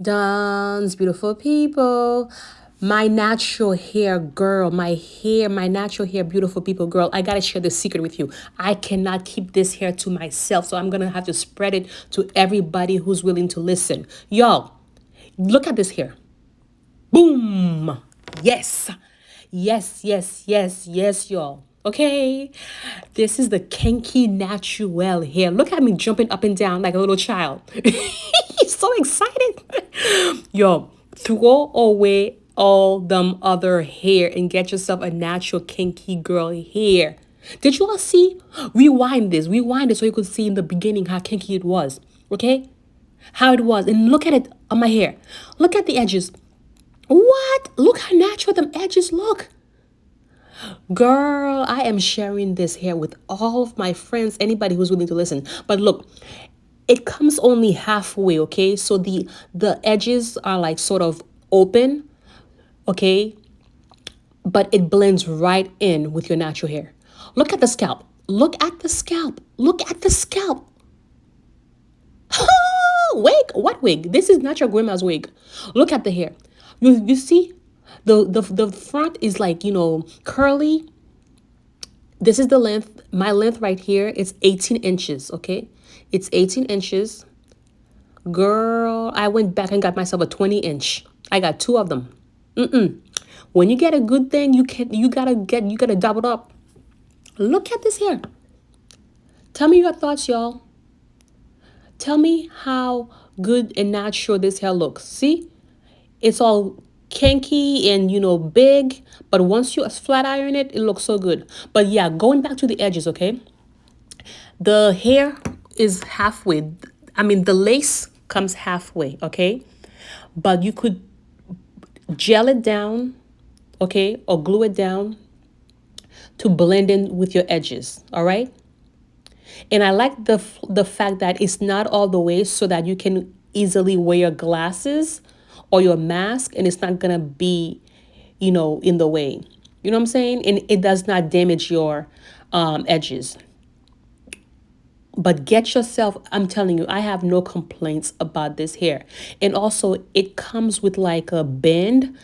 Duns, beautiful people. My natural hair girl, my natural hair, beautiful people girl. I gotta share the secret with you. I cannot keep this hair to myself, so I'm gonna have to spread it to everybody who's willing to listen. Y'all, look at this hair. Boom. Yes. Yes, yes, yes, yes, y'all. Okay. This is the kinky natural hair. Look at me jumping up and down like a little child. He's so excited. Yo, throw away all them other hair and get yourself a natural kinky girl hair. Did you all see? Rewind this so you could see in the beginning how kinky it was. Okay? How it was. And look at it on my hair. Look at the edges. What? Look how natural them edges look. Girl, I am sharing this hair with all of my friends, anybody who's willing to listen. But look, it comes only halfway, okay? So the edges are like sort of open, okay? But it blends right in with your natural hair. Look at the scalp. Look at the scalp. Look at the scalp. Wig? What wig? This is not your grandma's wig. Look at the hair. You see? The front is like, curly. This is the length. My length right here is 18 inches, okay? It's 18 inches. Girl, I went back and got myself a 20-inch. I got two of them. When you get a good thing, you gotta double up. Look at this hair. Tell me your thoughts, y'all. Tell me how good and natural this hair looks. See? It's all kinky and, big. But once you flat iron it, it looks so good. But yeah, going back to the edges, okay? The hair is halfway. The lace comes halfway, okay? But you could gel it down, okay? Or glue it down to blend in with your edges, all right? And I like the fact that it's not all the way so that you can easily wear your glasses or your mask and it's not gonna be, in the way. You know what I'm saying? And it does not damage your edges. But get yourself, I'm telling you, I have no complaints about this hair. And also it comes with like a band,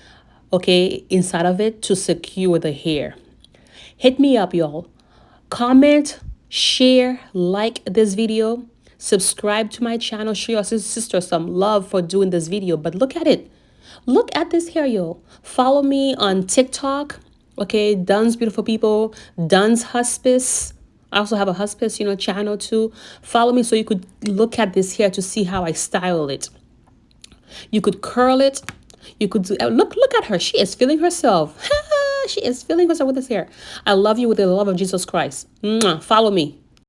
okay, inside of it to secure the hair. Hit me up, y'all. Comment, share, like this video, subscribe to my channel, show your sister some love for doing this video. But look at it. Look at this hair, yo. Follow me on TikTok, okay? Duns Beautiful People, Duns Hospice. I also have a hospice, channel too. Follow me so you could look at this hair to see how I style it. You could curl it. You could do, look at her. She is feeling herself. She is feeling herself with this hair. I love you with the love of Jesus Christ. Mwah. Follow me.